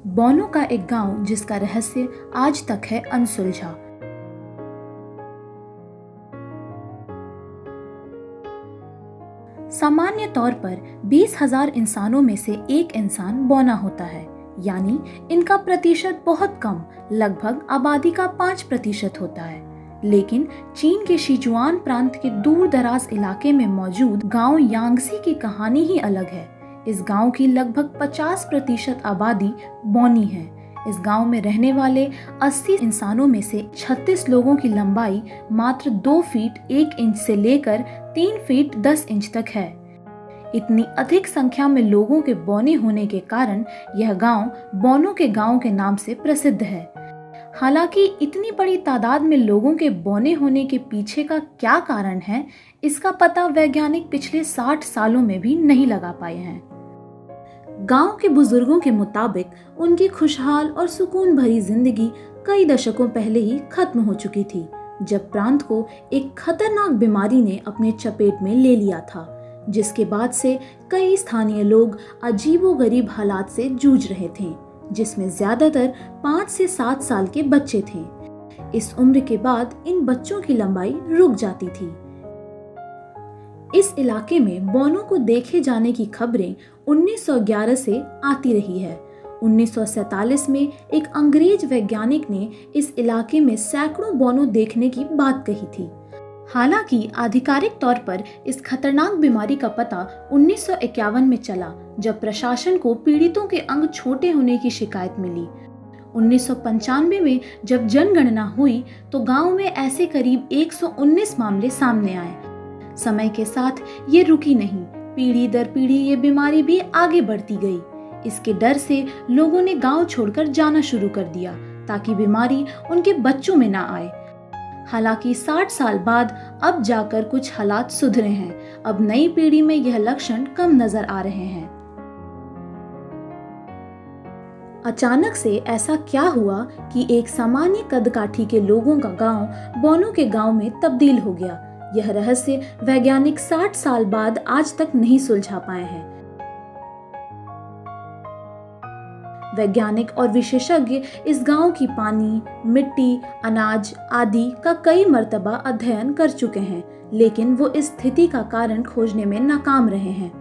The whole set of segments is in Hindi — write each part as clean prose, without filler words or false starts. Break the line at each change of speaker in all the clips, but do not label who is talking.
बौनों का एक गांव जिसका रहस्य आज तक है अनसुलझा। सामान्य तौर पर 20,000 इंसानों में से एक इंसान बौना होता है, यानी इनका प्रतिशत बहुत कम, लगभग आबादी का 5% होता है। लेकिन चीन के सिचुआन प्रांत के दूर दराज इलाके में मौजूद गांव यांगसी की कहानी ही अलग है। इस गांव की लगभग 50% आबादी बौनी है। इस गांव में रहने वाले 80 इंसानों में से 36 लोगों की लंबाई मात्र 2 फीट 1 इंच से लेकर 3 फीट 10 इंच तक है। इतनी अधिक संख्या में लोगों के बौने होने के कारण यह गांव बौनों के गांव के नाम से प्रसिद्ध है। हालांकि इतनी बड़ी तादाद में लोगों के बौने होने के पीछे का क्या कारण है, इसका पता वैज्ञानिक पिछले 60 सालों में भी नहीं लगा पाए हैं। गांव के बुजुर्गों के मुताबिक उनकी खुशहाल और सुकून भरी जिंदगी कई दशकों पहले ही खत्म हो चुकी थी, जब प्रांत को एक खतरनाक बीमारी ने अपने चपेट में ले लिया था, जिसके बाद से कई स्थानीय लोग अजीबोगरीब हालात से जूझ रहे थे, जिसमें ज्यादातर 5 से 7 साल के बच्चे थे। इस उम्र के बाद इन बच्चों की लंबाई रुक जाती थी। इस इलाके में बौनों को देखे जाने की खबरें 1911 से आती रही है। 1947 में एक अंग्रेज वैज्ञानिक ने इस इलाके में सैकड़ों बौनों देखने की बात कही थी। हालांकि आधिकारिक तौर पर इस खतरनाक बीमारी का पता 1951 में चला, जब प्रशासन को पीड़ितों के अंग छोटे होने की शिकायत मिली। 1995 में जब जनगणना हुई तो गांव में ऐसे करीब 119 मामले सामने आए। समय के साथ ये रुकी नहीं, पीढ़ी दर पीढ़ी ये बीमारी भी आगे बढ़ती गई। इसके डर से लोगों ने गांव छोड़कर जाना शुरू कर दिया ताकि बीमारी उनके बच्चों में ना आए। हालांकि 60 साल बाद अब जाकर कुछ हालात सुधरे हैं। अब नई पीढ़ी में यह लक्षण कम नजर आ रहे हैं। अचानक से ऐसा क्या हुआ कि एक सामान्य कदकाठी के लोगों का गांव बौनों के गांव में तब्दील हो गया? यह रहस्य वैज्ञानिक 60 साल बाद आज तक नहीं सुलझा पाए हैं। वैज्ञानिक और विशेषज्ञ इस गांव की पानी, मिट्टी, अनाज आदि का कई मर्तबा अध्ययन कर चुके हैं, लेकिन वो इस स्थिति का कारण खोजने में नाकाम रहे हैं।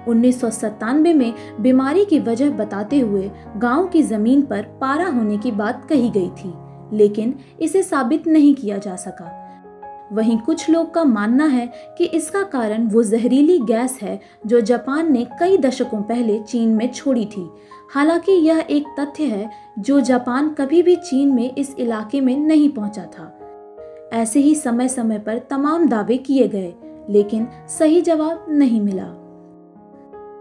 1997 में बीमारी की वजह बताते हुए गांव की जमीन पर पारा होने की बात कही गई थी, लेकिन इसे साबित नहीं किया जा सका। वहीं कुछ लोग का मानना है कि इसका कारण वो जहरीली गैस है जो जापान ने कई दशकों पहले चीन में छोड़ी थी। हालांकि यह एक तथ्य है जो जापान कभी भी चीन में इस इलाके में नहीं पहुंचा था। ऐसे ही समय समय पर तमाम दावे किए गए, लेकिन सही जवाब नहीं मिला।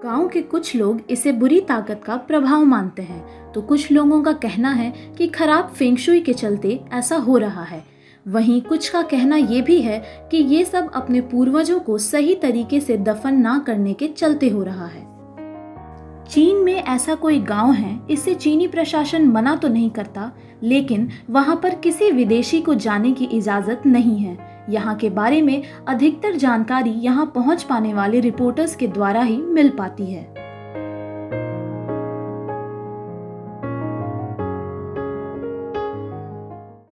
गांव के कुछ लोग इसे बुरी ताकत का प्रभाव मानते हैं, तो कुछ लोगों का कहना है कि खराब फेंगशुई के चलते ऐसा हो रहा है। वहीं कुछ का कहना ये भी है कि ये सब अपने पूर्वजों को सही तरीके से दफन ना करने के चलते हो रहा है। चीन में ऐसा कोई गांव है, इससे चीनी प्रशासन मना तो नहीं करता, लेकिन वहां पर किसी विदेशी को जाने की इजाजत नहीं है। यहाँ के बारे में अधिकतर जानकारी यहाँ पहुँच पाने वाले रिपोर्टर्स के द्वारा ही मिल पाती है।